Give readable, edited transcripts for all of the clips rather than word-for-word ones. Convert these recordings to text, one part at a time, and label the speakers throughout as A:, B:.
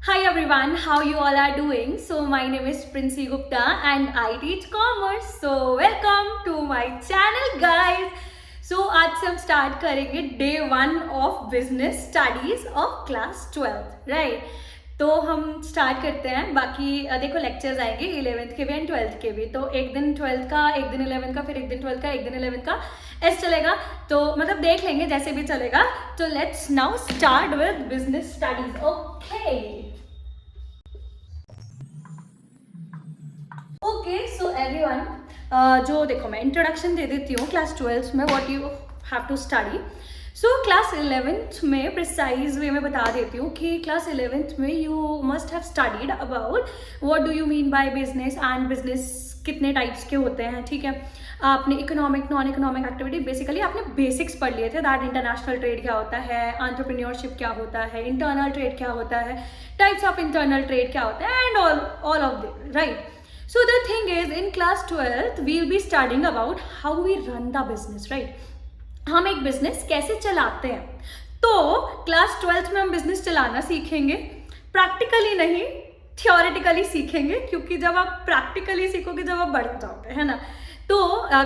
A: Hi everyone, how you all are doing? So my name is Princy Gupta and I teach commerce. So welcome to my channel guys. So आज से हम start करेंगे day 1 of business studies of class 12 right. तो हम start करते हैं। बाकी देखो लेक्चर्स आएंगे 11th के भी एंड 12th के भी। तो एक दिन 12th का, एक दिन 11th का, फिर एक दिन 12th का, एक दिन 11th का ऐसे चलेगा। तो मतलब देख लेंगे जैसे भी चलेगा। तो let's now start with business studies. Okay okay so everyone, जो देखो मैं इंट्रोडक्शन दे देती हूँ क्लास 12th में what you have to study. So class 11th में प्रिसाइज वे में बता देती हूँ कि क्लास 11th में you must have studied about what do you mean by business and business कितने टाइप्स के होते हैं। ठीक है, आपने economic non economic activity basically आपने बेसिक्स पढ़ लिए थे। दैट इंटरनेशनल ट्रेड क्या होता है, एंटरप्रेन्योरशिप क्या होता है, इंटरनल ट्रेड क्या होता है, टाइप्स ऑफ इंटरनल ट्रेड क्या होता है and all of this right. So the thing is, in class 12th, we'll be studying about how we run the business, right? हम एक बिजनेस कैसे चलाते हैं। तो क्लास 12th में हम बिजनेस चलाना सीखेंगे, प्रैक्टिकली नहीं थियोरेटिकली सीखेंगे, क्योंकि जब आप प्रैक्टिकली सीखोगे जब आप बढ़ जाओगे, है ना। तो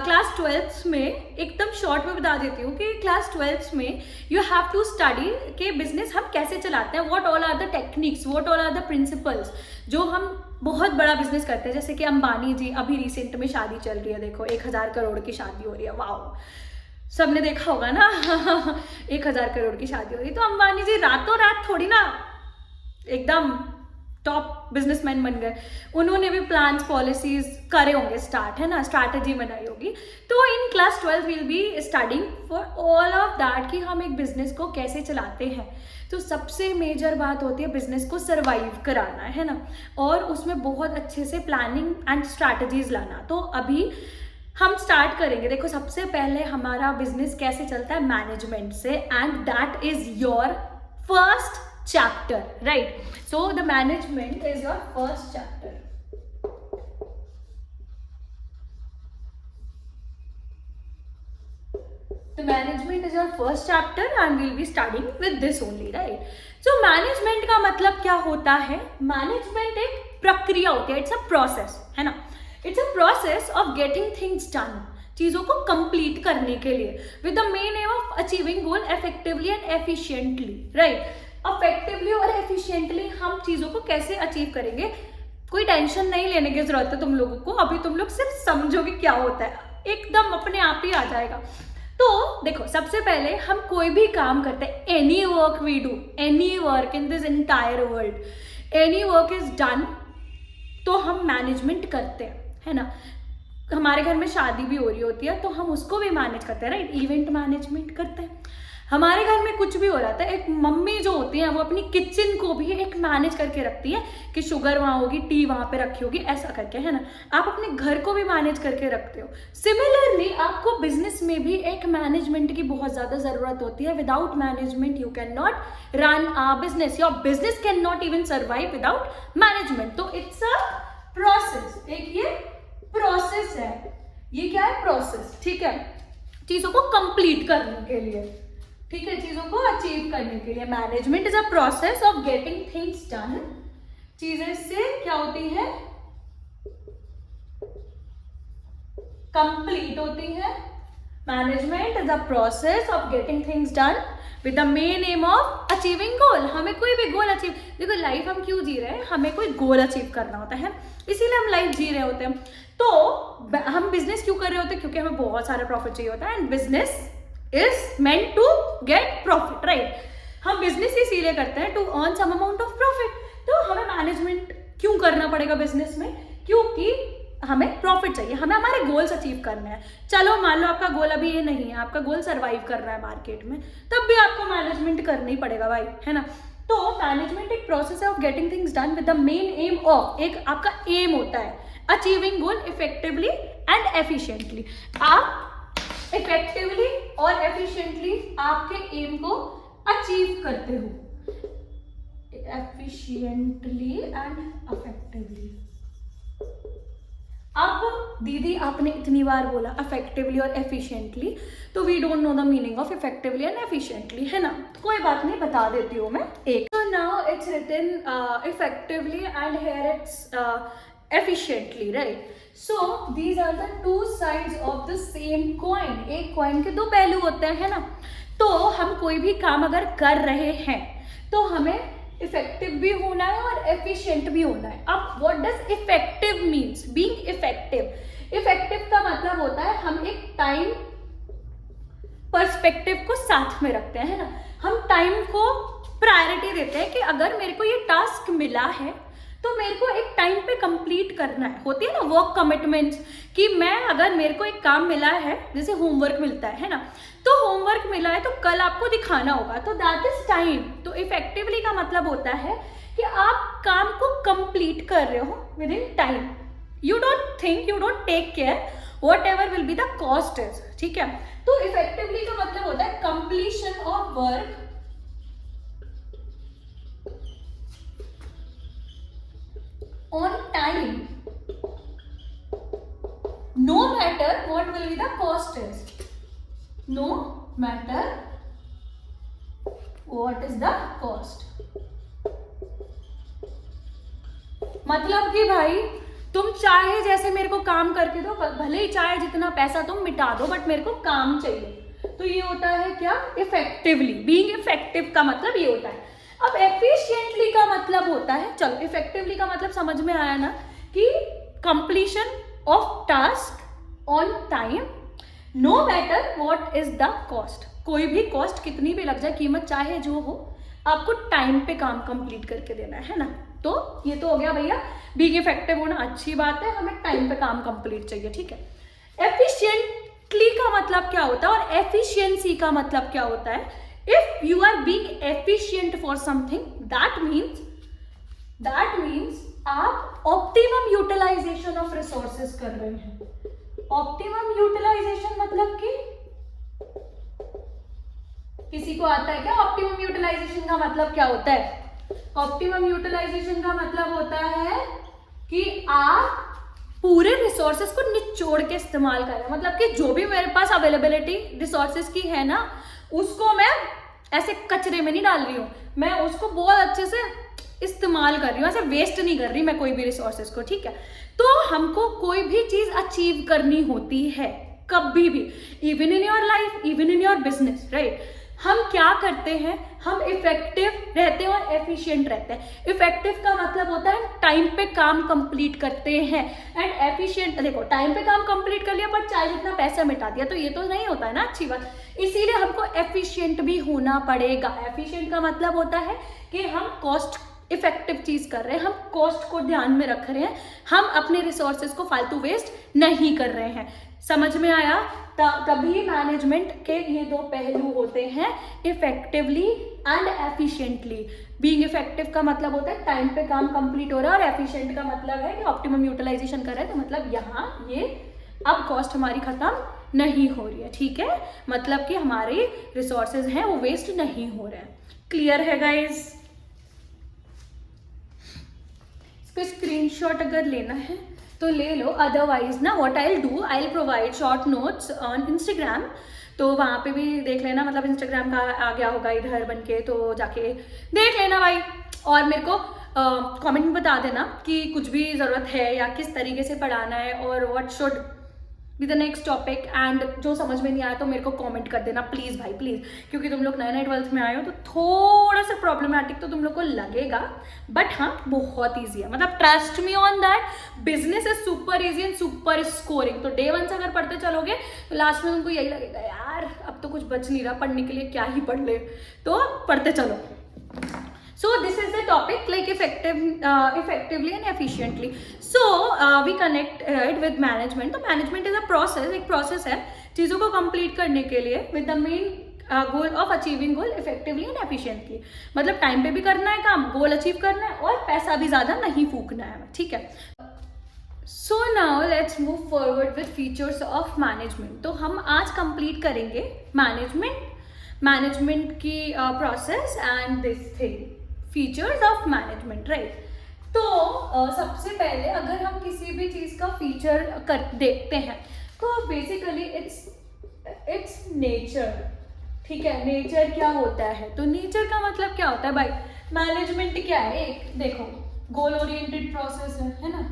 A: क्लास 12th में एकदम शॉर्ट में बता देती हूँ कि क्लास 12th में यू हैव टू स्टडी कि बिजनेस हम कैसे चलाते हैं, what all are the techniques, what all are the principles. जो हम बहुत बड़ा बिजनेस करते हैं, जैसे कि अंबानी जी अभी रिसेंट में शादी चल रही है, देखो 1000 करोड़ की शादी हो रही है। वाओ, सबने देखा होगा ना 1000 करोड़ की शादी हो रही है। तो अंबानी जी रातों रात थोड़ी ना एकदम टॉप बिजनेसमैन बन गए। उन्होंने भी प्लान्स पॉलिसीज करे होंगे स्टार्ट, है ना, स्ट्रैटेजी बनाई होगी। तो in class 12 will be studying for all of that कि हम एक बिजनेस को कैसे चलाते हैं। तो सबसे मेजर बात होती है बिजनेस को सर्वाइव कराना, है ना, और उसमें बहुत अच्छे से प्लानिंग एंड स्ट्रैटेजीज लाना। तो अभी हम स्टार्ट करेंगे। देखो सबसे पहले हमारा बिजनेस कैसे चलता है, मैनेजमेंट से, and that is your first chapter, right? So the management is your first chapter. The management is your first chapter and we'll be studying with this only, right? So management का मतलब क्या होता है? Management एक प्रक्रिया होती है, it's a process, है ना। It's a process of getting things done, चीजों को कंप्लीट करने के लिए, with the main aim of achieving goal effectively and efficiently, right? Effectively और एफिशिएंटली हम चीजों को कैसे अचीव करेंगे, कोई टेंशन नहीं लेने की जरूरत है तुम लोगों को। अभी तुम लोग सिर्फ समझोगे क्या होता है, एकदम अपने आप ही आ जाएगा। तो देखो सबसे पहले हम कोई भी काम करते हैं, any work we do, any work in this entire world, any work is done, तो हम मैनेजमेंट करते हैं, है ना। हमारे घर में शादी भी हो रही होती है तो हम उसको भी मैनेज करते हैं, राइट, इवेंट मैनेजमेंट करते हैं। हमारे घर में कुछ भी हो रहा था, एक मम्मी जो होती है वो अपनी किचन को भी एक मैनेज करके रखती है कि शुगर वहाँ होगी, टी वहाँ पे रखी होगी, ऐसा करके, है ना। आप अपने घर को भी मैनेज करके रखते हो। सिमिलरली आपको बिजनेस में भी एक मैनेजमेंट की बहुत ज़्यादा ज़रूरत होती है। Without management you can not run a business, your business can not even survive without management. तो इट्स अ प्रोसेस, एक ये प्रोसेस है। ये क्या है, प्रोसेस, ठीक है, चीज़ों को कंप्लीट करने के लिए, ठीक है, चीजों को अचीव करने के लिए। Management is a process of getting things done, चीजें से क्या होती है, कंप्लीट होती है। Management is a process of getting things done with the main aim of achieving goal. हमें कोई भी गोल अचीव, देखो लाइफ हम क्यों जी रहे हैं, हमें कोई गोल अचीव करना होता है, इसीलिए हम लाइफ जी रहे होते हैं। तो हम बिजनेस क्यों कर रहे होते हैं, क्योंकि हमें बहुत सारा प्रॉफिट चाहिए होता है, and business is meant to get profit, right? हम बिजनेस इसीलिए करते हैं to earn some amount of profit. तो हमें मैनेजमेंट क्यों करना पड़ेगा बिजनेस में, क्योंकि हमें प्रॉफिट चाहिए, हमें हमारे गोल्स अचीव करने हैं। चलो मान लो आपका गोल अभी ये नहीं है, आपका गोल सर्वाइव करना है मार्केट में, तब भी आपको मैनेजमेंट करना ही पड़ेगा भाई, है ना। तो मैनेजमेंट एक प्रोसेस है of getting things done with the main aim of, एक आपका एम होता है achieving goal effectively and efficiently. आप इफेक्टिवली और एफिशिएंटली आपके एम को अचीव करते हो, एफिशिएंटली एंड इफेक्टिवली। अब दीदी आपने इतनी बार बोला इफेक्टिवली और एफिशिएंटली, तो we don't know the meaning of effectively and efficiently, है ना। तो कोई बात नहीं, बता देती हूँ मैं। एक now it's written effectively and here it's efficiently, right? So these are the two sides of the same coin. एक coin के दो पहलू होते हैं ना, तो हम कोई भी काम अगर कर रहे हैं तो हमें इफेक्टिव भी होना है और एफिशिएंट भी होना है. अब what does effective means? Being effective. Effective का मतलब होता है हम एक टाइम पर्सपेक्टिव को साथ में रखते हैं ना, हम टाइम को प्रायोरिटी देते हैं कि अगर मेरे को ये टास्क मिला है तो मेरे को एक टाइम पे कंप्लीट करना है. होती है ना वर्क कमिटमेंट्स कि मैं अगर मेरे को एक काम मिला है, जैसे होमवर्क मिलता है ना, तो होमवर्क मिला है तो कल आपको दिखाना होगा, तो दैट इज टाइम. तो इफेक्टिवली का मतलब होता है कि आप काम को कंप्लीट कर रहे हो within time. You don't think, you don't take care whatever will be the cost is. ठीक है, तो इफेक्टिवली का मतलब होता है completion of work on time, no matter what will be the cost is. No matter what is the cost. मतलब कि भाई तुम चाहे जैसे मेरे को काम करके दो, भले ही चाहे जितना पैसा तुम मिटा दो, बट मेरे को काम चाहिए. तो ये होता है क्या? इफेक्टिवली. बीइंग इफेक्टिव का मतलब ये होता है. अब एफिशिएंटली का मतलब होता है, चलो इफेक्टिवली का मतलब समझ में आया ना, कि completion of task on time no matter what is the cost. कोई भी कॉस्ट कितनी भी लग जाए, कीमत चाहे जो हो, आपको टाइम पे काम कंप्लीट करके देना है ना. तो ये तो हो गया भैया, बीइंग इफेक्टिव होना अच्छी बात है, हमें टाइम पे काम कंप्लीट चाहिए. ठीक है, एफिशिएंटली का मतलब क्या होता है और एफिशिएंसी का मतलब क्या होता है? If you are being efficient for something, that means आप optimum utilization of resources कर रहे हैं. Optimum utilization मतलब कि किसी को आता है क्या optimum utilization का मतलब क्या होता है? Optimum utilization का मतलब होता है कि आप पूरे रिसोर्सेज को निचोड़ के इस्तेमाल कर रहे हैं. मतलब कि जो भी मेरे पास अवेलेबिलिटी रिसोर्सेज की है ना, उसको मैं ऐसे कचरे में नहीं डाल रही हूँ, मैं उसको बहुत अच्छे से इस्तेमाल कर रही हूँ, ऐसे वेस्ट नहीं कर रही मैं कोई भी रिसोर्सेज को. ठीक है, तो हमको कोई भी चीज अचीव करनी होती है कभी भी, even in your life, even in your business, right. हम क्या करते हैं? हम इफेक्टिव रहते हैं और एफिशिएंट रहते हैं. इफेक्टिव का मतलब होता है टाइम पे काम कंप्लीट करते हैं, एंड एफिशिएंट, देखो टाइम पे काम कंप्लीट कर लिया पर चाहे जितना पैसा मिटा दिया, तो ये तो नहीं होता है ना अच्छी बात. इसीलिए हमको एफिशिएंट भी होना पड़ेगा. एफिशिएंट का मतलब होता है कि हम कॉस्ट इफेक्टिव चीज कर रहे हैं, हम कॉस्ट को ध्यान में रख रहे हैं, हम अपने रिसोर्सेज को फालतू वेस्ट नहीं कर रहे हैं. समझ में आया? तभी मैनेजमेंट के ये दो पहलू होते हैं, effectively and efficiently. Being effective का मतलब होता है टाइम पे काम कंप्लीट हो रहा है, और एफिशिएंट का मतलब है कि ऑप्टिमम यूटिलाइजेशन कर रहे हैं. तो मतलब यहाँ ये अब कॉस्ट हमारी खत्म नहीं हो रही है. ठीक है, मतलब कि हमारे रिसोर्सेज हैं वो वेस्ट नहीं हो रहे हैं. क्लियर है गाइज? इसको स्क्रीनशॉट अगर लेना है तो ले लो, अदरवाइज ना what I will do, I will provide short notes on Instagram, तो वहाँ पे भी देख लेना. मतलब इंस्टाग्राम का आ गया होगा इधर बन के, तो जाके देख लेना भाई. और मेरे को कमेंट में बता देना कि कुछ भी ज़रूरत है या किस तरीके से पढ़ाना है, और what should be the next topic. And जो समझ में नहीं आया तो मेरे को कमेंट कर देना प्लीज़ भाई, प्लीज़. क्योंकि तुम लोग नए नए 12th में आए हो तो थोड़ा सा प्रॉब्लमैटिक तो तुम लोग को लगेगा, बट हाँ बहुत ईजी है. मतलब trust me on that, business is super easy and super scoring. तो डे 1 से अगर पढ़ते चलोगे तो लास्ट में तुमको यही लगेगा यार अब तो कुछ बच नहीं रहा पढ़ने के लिए, क्या ही पढ़ ले. तो पढ़ते चलो. So this is the topic, like effectively and efficiently. So we connect it with management. तो management is a process, एक process है चीज़ों को complete करने के लिए with the main goal of achieving goal effectively and efficiently. मतलब time पे भी करना है काम, गोल अचीव करना है और पैसा भी ज़्यादा नहीं फूकना है. ठीक है. So now let's move forward with features of management. तो हम आज complete करेंगे management की process and this thing. Features of management, right. तो सबसे पहले अगर हम किसी भी चीज़ का फीचर देखते हैं तो बेसिकली इट्स नेचर. ठीक है, नेचर क्या होता है? तो नेचर का मतलब क्या होता है भाई? मैनेजमेंट क्या है, एक देखो गोल ओरिएंटेड प्रोसेस है ना।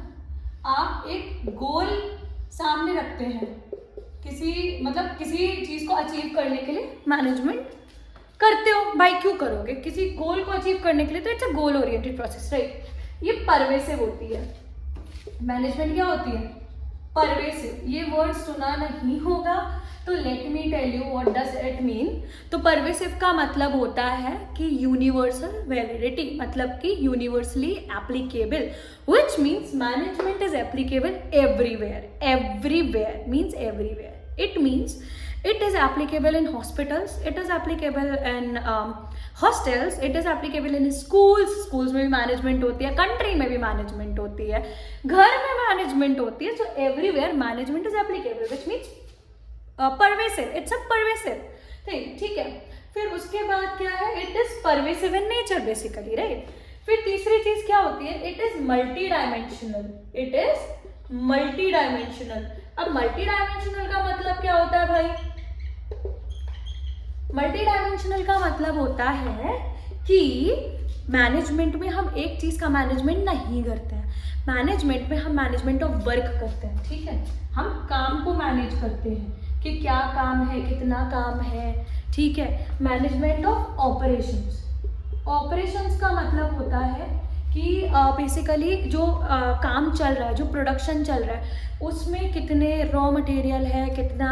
A: आप एक गोल सामने रखते हैं, किसी चीज को अचीव करने के लिए मैनेजमेंट करते हो भाई। क्यों करोगे किसी गोल को अचीव करने के लिए? तो it's a goal oriented process, right. ये परवेसिव होती है मैनेजमेंट। क्या होती है? परवेसिव। ये वर्ड सुना नहीं होगा तो let me tell you what does it mean. तो परवेसिव का मतलब होता है कि यूनिवर्सल वैलिडिटी, मतलब कि universally applicable, which means management is applicable everywhere. Everywhere means everywhere. It means it is applicable in hospitals, it is applicable in hostels, it is applicable in schools में भी management होती है, country में भी management होती है, घर में मैनेजमेंट होती है। So everywhere management is applicable, which means pervasive, it's a pervasive thing, ठीक है। फिर उसके बाद क्या है? It is pervasive in nature basically, right. फिर तीसरी चीज क्या होती है? It is multi dimensional. It is multi dimensional. अब मल्टी डायमेंशनल का मतलब क्या होता है भाई? मल्टी डायमेंशनल का मतलब होता है कि मैनेजमेंट में हम एक चीज का मैनेजमेंट नहीं करते हैं। मैनेजमेंट में हम मैनेजमेंट ऑफ वर्क करते हैं, ठीक है। हम काम को मैनेज करते हैं कि क्या काम है, कितना काम है, ठीक है। Management of operations. ऑपरेशंस का मतलब होता है कि बेसिकली जो काम चल रहा है, जो प्रोडक्शन चल रहा है, उसमें कितने रॉ मटेरियल है, कितना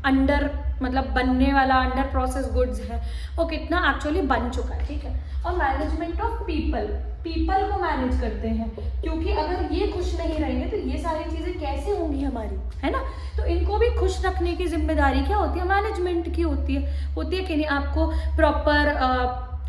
A: अंडर मतलब बनने वाला अंडर प्रोसेस गुड्स है, वो कितना एक्चुअली बन चुका है, ठीक है। और मैनेजमेंट ऑफ पीपल, पीपल को मैनेज करते हैं, क्योंकि अगर ये खुश नहीं रहेंगे तो ये सारी चीज़ें कैसे होंगी हमारी, है ना। तो इनको भी खुश रखने की जिम्मेदारी क्या होती है? मैनेजमेंट की होती है कि नहीं। आपको प्रॉपर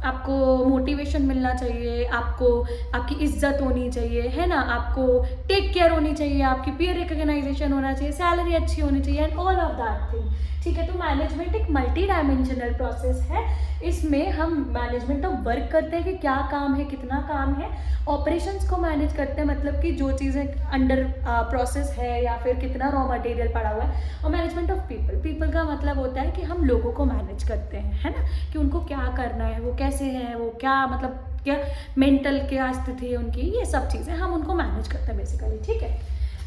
A: आपको मोटिवेशन मिलना चाहिए, आपको आपकी इज्जत होनी चाहिए, है ना, आपको टेक केयर होनी चाहिए, आपकी पीयर रिकग्नाइजेशन होना चाहिए, सैलरी अच्छी होनी चाहिए and all of that thing, ठीक है। तो मैनेजमेंट एक मल्टी डायमेंशनल प्रोसेस है। इसमें हम मैनेजमेंट ऑफ वर्क करते हैं कि क्या काम है, कितना काम है। ऑपरेशंस को मैनेज करते हैं, मतलब कि जो चीज़ें अंडर प्रोसेस है या फिर कितना रॉ मटेरियल पड़ा हुआ है। और मैनेजमेंट ऑफ पीपल, पीपल का मतलब होता है कि हम लोगों को मैनेज करते हैं, है ना, कि उनको क्या करना है, वो कैसे हैं, वो क्या मतलब क्या मेंटल क्या स्थिति है उनकी, ये सब चीज़ें हम उनको मैनेज करते हैं बेसिकली, ठीक है।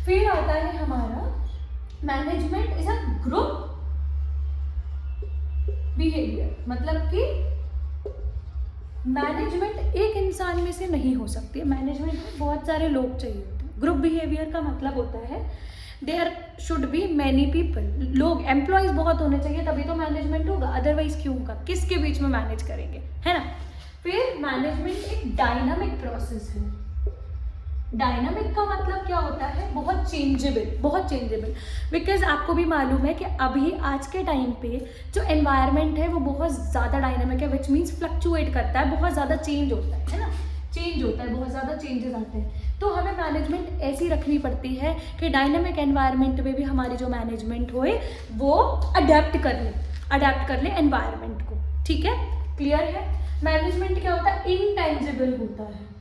A: फिर आता है हमारा management is a group behaviour, मतलब कि मैनेजमेंट एक इंसान में से नहीं हो सकती है। मैनेजमेंट में बहुत सारे लोग चाहिए होते हैं। ग्रुप बिहेवियर का मतलब होता है there should be many people, लोग एम्प्लॉयज बहुत होने चाहिए तभी तो मैनेजमेंट होगा, अदरवाइज क्यों होगा, किसके बीच में मैनेज करेंगे, है ना। फिर मैनेजमेंट एक डायनामिक प्रोसेस है। डायनामिक का मतलब क्या होता है? बहुत चेंजेबल, बहुत चेंजेबल। बिकॉज आपको भी मालूम है कि अभी आज के टाइम पे जो एनवायरनमेंट है वो बहुत ज़्यादा डायनामिक है, विच मीन्स फ्लक्चुएट करता है, बहुत ज़्यादा चेंज होता है ना, चेंज होता है, बहुत ज़्यादा चेंजेस आते हैं। तो हमें मैनेजमेंट ऐसी रखनी पड़ती है कि डायनामिक एनवायरनमेंट में भी हमारी जो मैनेजमेंट होए वो अडेप्ट कर ले एनवायरनमेंट को, ठीक है, क्लियर है। मैनेजमेंट क्या होता है? इनटेंजिबल होता है।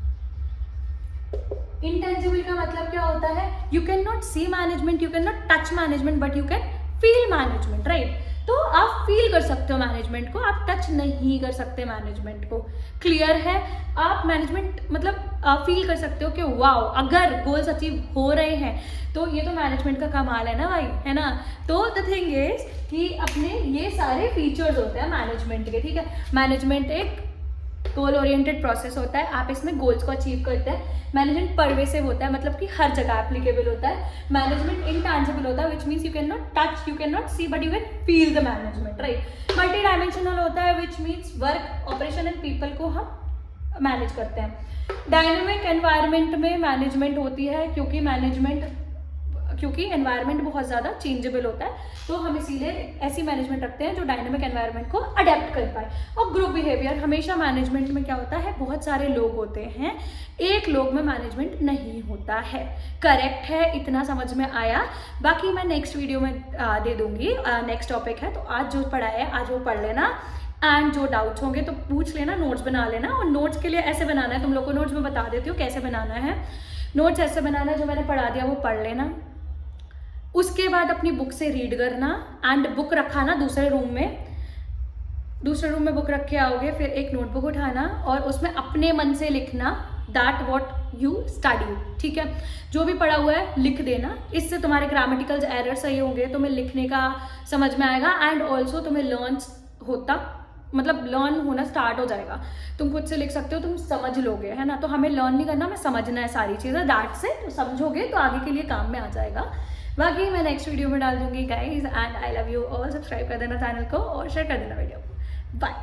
A: इंटेंजिबल का मतलब क्या होता है? You can not see management, you can not touch management, but you can feel management, right. तो आप फील कर सकते हो मैनेजमेंट को, आप टच नहीं कर सकते मैनेजमेंट को, क्लियर है। आप मैनेजमेंट मतलब फील कर सकते हो कि वाओ, अगर गोल्स अचीव हो रहे हैं तो ये तो मैनेजमेंट का कमाल है ना भाई, है ना। तो द थिंग इज कि अपने ये सारे फीचर्स होते हैं मैनेजमेंट के, ठीक है। मैनेजमेंट एक गोल ओरिएंटेड प्रोसेस होता है, आप इसमें गोल्स को अचीव करते हैं। मैनेजमेंट परवेसिव होता है, मतलब कि हर जगह एप्लीकेबल होता है। मैनेजमेंट इंटेंजिबल होता है, which means you can not touch, you can not see, but you can feel the management, right. Multi dimensional होता है, which means work, operation and people को हम मैनेज करते हैं। डायनेमिक एनवायरनमेंट में मैनेजमेंट होती है, क्योंकि एनवायरनमेंट बहुत ज़्यादा चेंजेबल होता है, तो हम इसीलिए ऐसी मैनेजमेंट रखते हैं जो डायनेमिक एनवायरनमेंट को अडेप्ट कर पाए। और ग्रुप बिहेवियर, हमेशा मैनेजमेंट में क्या होता है? बहुत सारे लोग होते हैं, एक लोग में मैनेजमेंट नहीं होता है। करेक्ट है, इतना समझ में आया। बाकी मैं नेक्स्ट वीडियो में दे दूंगी, नेक्स्ट टॉपिक है, तो आज जो पढ़ा है आज वो पढ़ लेना, एंड जो डाउट्स होंगे तो पूछ लेना, नोट्स बना लेना। और नोट्स के लिए ऐसे बनाना है, तुम लोग को नोट्स में बता देती हूँ कैसे बनाना है। नोट्स ऐसे बनाना है, जो मैंने पढ़ा दिया वो पढ़ लेना, उसके बाद अपनी बुक से रीड करना, एंड बुक रखाना दूसरे रूम में, दूसरे रूम में बुक रख के आओगे, फिर एक नोटबुक उठाना और उसमें अपने मन से लिखना दैट वॉट यू स्टडी, ठीक है। जो भी पढ़ा हुआ है लिख देना, इससे तुम्हारे ग्रामेटिकल एरर सही होंगे, तुम्हें लिखने का समझ में आएगा एंड ऑल्सो तुम्हें लर्न होना स्टार्ट हो जाएगा। तुम खुद से लिख सकते हो, तुम समझ लोगे, है ना। तो हमें लर्न नहीं करना, हमें समझना है सारी चीज़ें, दैट से तो समझोगे तो आगे के लिए काम में आ जाएगा। बाकी मैं नेक्स्ट वीडियो में डाल दूंगी guys, and I love you all. Subscribe कर देना चैनल को और शेयर कर देना वीडियो को। बाय।